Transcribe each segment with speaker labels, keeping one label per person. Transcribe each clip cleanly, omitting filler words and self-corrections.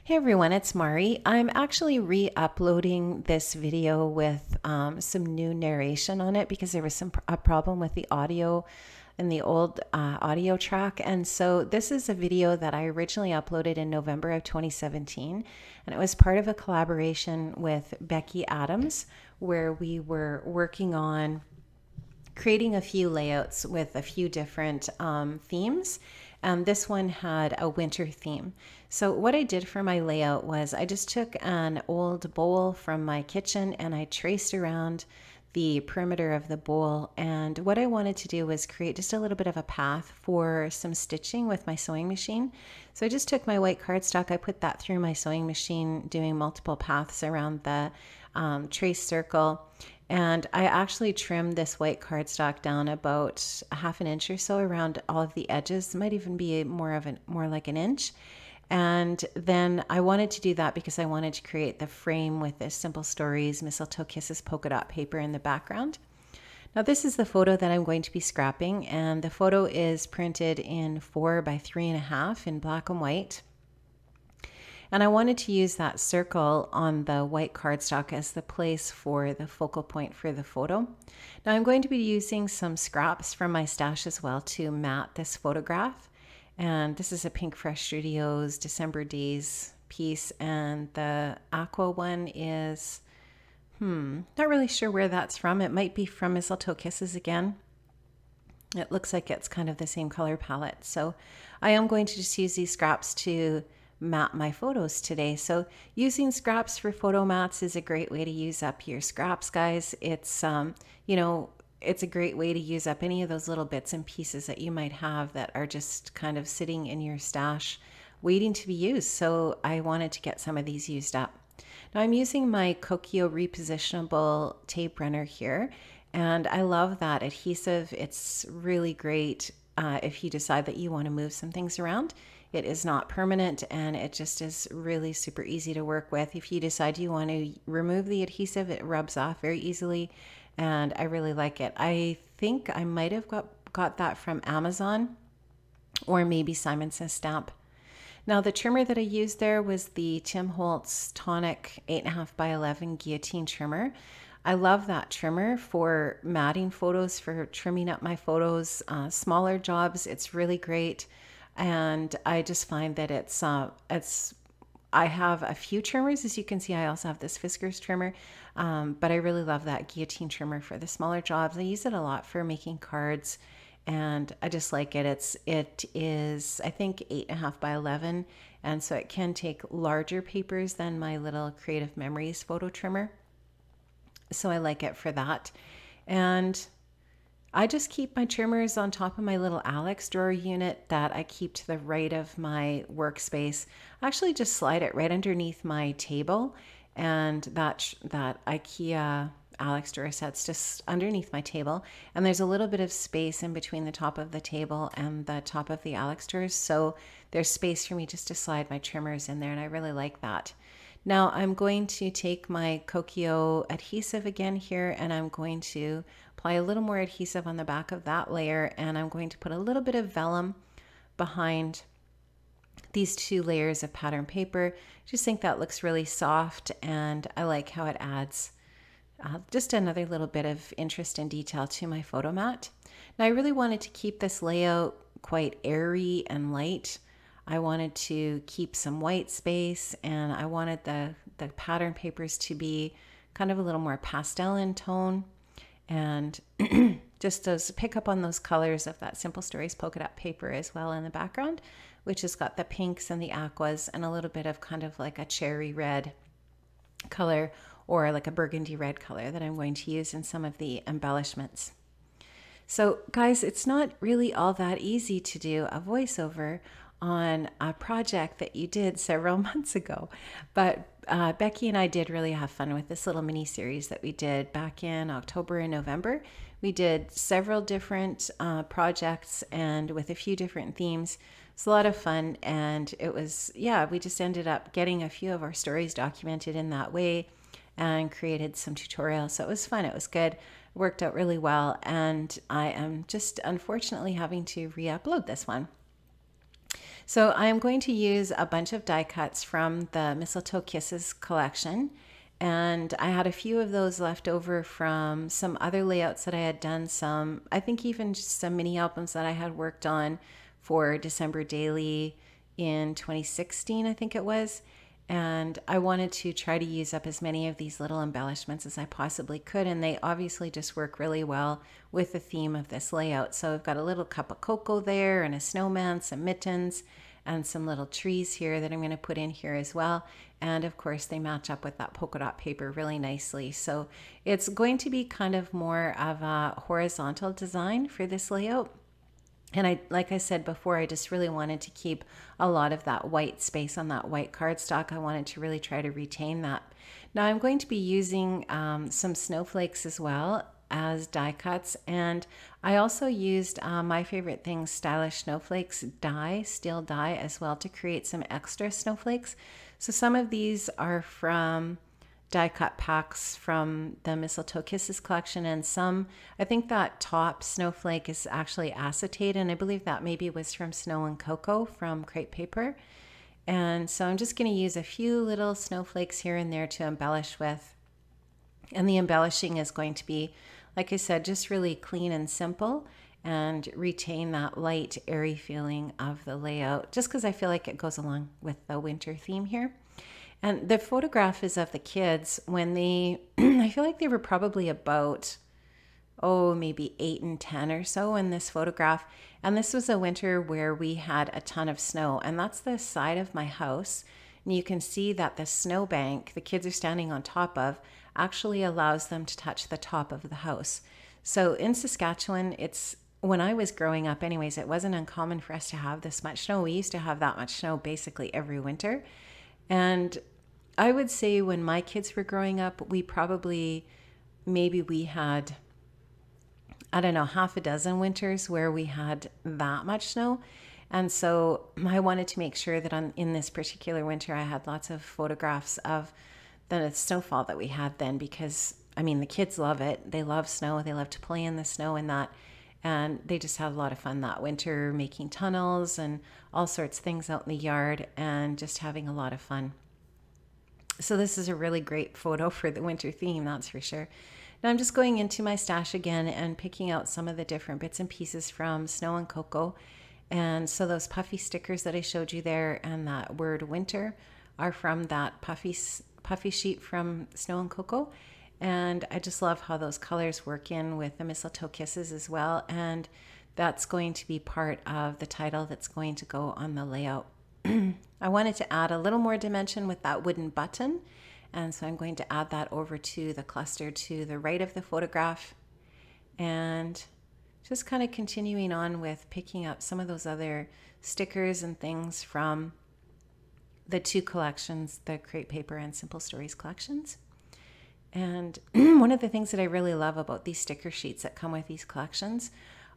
Speaker 1: Hey everyone, it's Mari. I'm actually re-uploading this video with some new narration on it because there was a problem with the audio in the old audio track. And so this is a video that I originally uploaded in November of 2017. And it was part of a collaboration with Becki Adams where we were working on creating a few layouts with a few different themes. This one had a winter theme. So what I did for my layout was I just took an old bowl from my kitchen and I traced around the perimeter of the bowl. And what I wanted to do was create just a little bit of a path for some stitching with my sewing machine. So I just took my white cardstock, I put that through my sewing machine, doing multiple paths around the trace circle. And I actually trimmed this white cardstock down about a half an inch or so around all of the edges. It might even be more like an inch. And then I wanted to do that because I wanted to create the frame with this Simple Stories Mistletoe Kisses polka dot paper in the background. Now this is the photo that I'm going to be scrapping, and the photo is printed in 4 by 3.5 in black and white. And I wanted to use that circle on the white cardstock as the place for the focal point for the photo. Now I'm going to be using some scraps from my stash as well to mat this photograph. And this is a Pink Fresh Studios December Days piece. And the aqua one is, not really sure where that's from. It might be from Mistletoe Kisses again. It looks like it's kind of the same color palette. So I am going to just use these scraps to mat my photos today. So using scraps for photo mats is a great way to use up your scraps, guys. It's it's a great way to use up any of those little bits and pieces that you might have that are just kind of sitting in your stash waiting to be used. So I wanted to get some of these used up. Now I'm using my Kokio repositionable tape runner here, and I love that adhesive. It's really great if you decide that you want to move some things around. It is not permanent, and it just is really super easy to work with. If you decide you want to remove the adhesive, it rubs off very easily, and I really like it. I think I might have got that from Amazon or maybe Simon Says Stamp. Now the trimmer that I used there was the Tim Holtz Tonic 8.5 by 11 guillotine trimmer. I love that trimmer for matting photos, for trimming up my photos, smaller jobs. It's really great. And I just find that I have a few trimmers. As you can see, I also have this Fiskars trimmer, but I really love that guillotine trimmer for the smaller jobs. I use it a lot for making cards, and I just like it. It is, I think, 8.5 by 11, and so it can take larger papers than my little Creative Memories photo trimmer. So I like it for that. And I just keep my trimmers on top of my little Alex drawer unit that I keep to the right of my workspace. I actually just slide it right underneath my table, and that IKEA Alex drawer set's just underneath my table, and there's a little bit of space in between the top of the table and the top of the Alex drawers, so there's space for me just to slide my trimmers in there, and I really like that. Now I'm going to take my Kokio adhesive again here, and I'm going to apply a little more adhesive on the back of that layer, and I'm going to put a little bit of vellum behind these 2 layers of pattern paper. Just think that looks really soft, and I like how it adds just another little bit of interest and detail to my photo mat. Now I really wanted to keep this layout quite airy and light. I wanted to keep some white space, and I wanted the pattern papers to be kind of a little more pastel in tone, and just pick up on those colors of that Simple Stories polka dot paper as well in the background, which has got the pinks and the aquas and a little bit of kind of like a cherry red color or like a burgundy red color that I'm going to use in some of the embellishments. So guys, it's not really all that easy to do a voiceover on a project that you did several months ago, but Becki and I did really have fun with this little mini series that we did back in October and November. We did several different projects and with a few different themes. It's a lot of fun, and it was, we just ended up getting a few of our stories documented in that way and created some tutorials. So it was fun. It was good. It worked out really well, and I am just unfortunately having to re-upload this one. So I'm going to use a bunch of die cuts from the Mistletoe Kisses collection. And I had a few of those left over from some other layouts that I had done, some, I think even just some mini albums that I had worked on for December Daily in 2016, I think it was. And I wanted to try to use up as many of these little embellishments as I possibly could. And they obviously just work really well with the theme of this layout. So I've got a little cup of cocoa there and a snowman, some mittens, and some little trees here that I'm going to put in here as well. And of course they match up with that polka dot paper really nicely. So it's going to be kind of more of a horizontal design for this layout. And like I said before, I just really wanted to keep a lot of that white space on that white cardstock. I wanted to really try to retain that. Now I'm going to be using some snowflakes as well as die cuts, and I also used my favorite thing, Stylish Snowflakes die, steel die as well, to create some extra snowflakes. So some of these are from die cut packs from the Mistletoe Kisses collection, and some, I think that top snowflake is actually acetate, and I believe that maybe was from Snow and Cocoa from Crepe Paper. And so I'm just going to use a few little snowflakes here and there to embellish with. And the embellishing is going to be, like I said, just really clean and simple and retain that light, airy feeling of the layout, just because I feel like it goes along with the winter theme here. And the photograph is of the kids when they, I feel like they were probably about, maybe 8 and 10 or so in this photograph. And this was a winter where we had a ton of snow. And that's the side of my house. And you can see that the snowbank the kids are standing on top of actually allows them to touch the top of the house. So in Saskatchewan, when I was growing up anyways, it wasn't uncommon for us to have this much snow. We used to have that much snow basically every winter. And I would say when my kids were growing up, we had, I don't know, half a dozen winters where we had that much snow. And so I wanted to make sure that in this particular winter, I had lots of photographs of the snowfall that we had then, because, I mean, the kids love it. They love snow. They love to play in the snow and that. And they just had a lot of fun that winter making tunnels and all sorts of things out in the yard and just having a lot of fun. So this is a really great photo for the winter theme, that's for sure. Now I'm just going into my stash again and picking out some of the different bits and pieces from Snow and Cocoa. And so those puffy stickers that I showed you there and that word winter are from that puffy sheet from Snow and Cocoa. And I just love how those colors work in with the Mistletoe Kisses as well. And that's going to be part of the title that's going to go on the layout. I wanted to add a little more dimension with that wooden button. And so I'm going to add that over to the cluster to the right of the photograph. And just kind of continuing on with picking up some of those other stickers and things from the two collections, the Crepe Paper and Simple Stories collections. And one of the things that I really love about these sticker sheets that come with these collections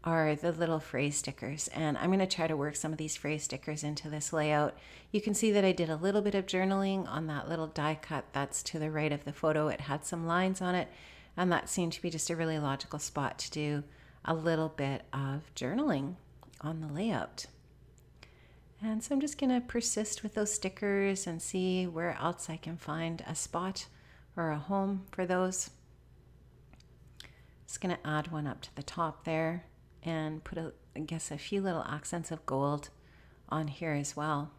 Speaker 1: are the little phrase stickers. And I'm going to try to work some of these phrase stickers into this layout. You can see that I did a little bit of journaling on that little die cut that's to the right of the photo. It had some lines on it, and that seemed to be just a really logical spot to do a little bit of journaling on the layout. And so I'm just going to persist with those stickers and see where else I can find a spot or a home for those. Just going to add one up to the top there and put I guess a few little accents of gold on here as well.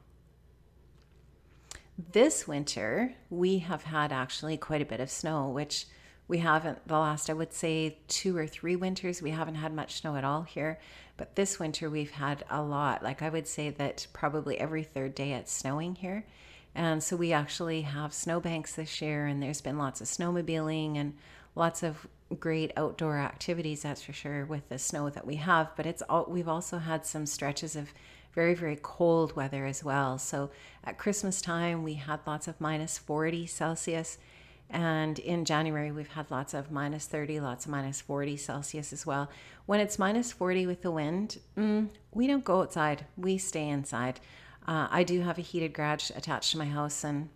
Speaker 1: This winter we have had actually quite a bit of snow, which we haven't the last, I would say 2 or 3 winters we haven't had much snow at all here, but this winter we've had a lot. Like I would say that probably every 3rd day it's snowing here. And so we actually have snowbanks this year, and there's been lots of snowmobiling and lots of great outdoor activities, that's for sure, with the snow that we have. But we've also had some stretches of very, very cold weather as well. So at Christmas time, we had lots of -40 Celsius. And in January, we've had lots of -30, lots of -40 Celsius as well. When it's -40 with the wind, we don't go outside. We stay inside. I do have a heated garage attached to my house, and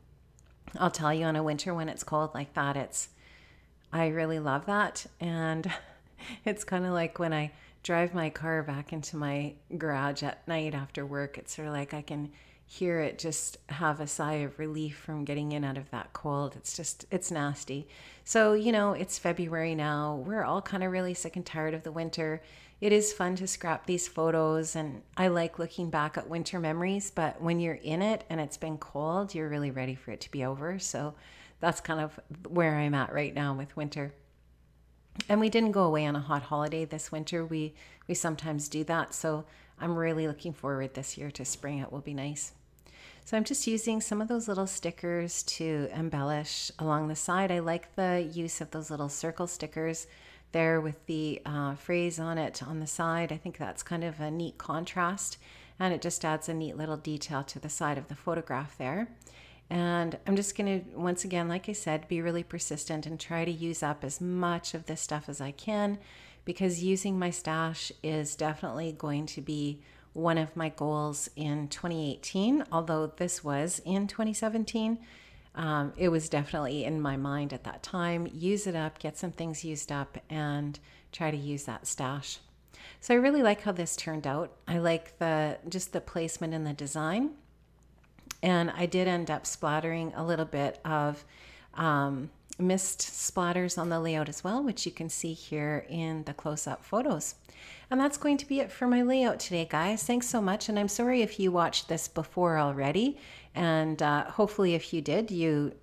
Speaker 1: I'll tell you, on a winter when it's cold like that, I really love that. And it's kind of like when I drive my car back into my garage at night after work, it's sort of like I can hear it just have a sigh of relief from getting in out of that cold. It's nasty. So, you know, it's February now. We're all kind of really sick and tired of the winter. It is fun to scrap these photos, and I like looking back at winter memories, but when you're in it and it's been cold, you're really ready for it to be over. So that's kind of where I'm at right now with winter. And we didn't go away on a hot holiday this winter. We sometimes do that. So I'm really looking forward this year to spring. It will be nice. So I'm just using some of those little stickers to embellish along the side. I like the use of those little circle stickers there with the phrase on it on the side. I think that's kind of a neat contrast, and it just adds a neat little detail to the side of the photograph there. And I'm just going to, once again, like I said, be really persistent and try to use up as much of this stuff as I can, because using my stash is definitely going to be one of my goals in 2018. Although this was in 2017, it was definitely in my mind at that time. Use it up, get some things used up, and try to use that stash. So I really like how this turned out. I like just the placement and the design. And I did end up splattering a little bit of mist splatters on the layout as well, which you can see here in the close-up photos. And that's going to be it for my layout today, guys. Thanks so much. And I'm sorry if you watched this before already. And hopefully if you did,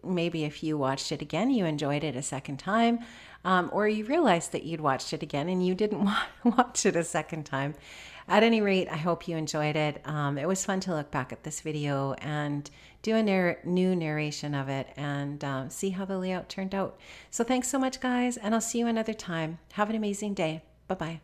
Speaker 1: maybe if you watched it again, you enjoyed it a second time. Or you realized that you'd watched it again and you didn't watch it a second time. At any rate, I hope you enjoyed it. It was fun to look back at this video and do a new narration of it and see how the layout turned out. So thanks so much, guys, and I'll see you another time. Have an amazing day. Bye-bye.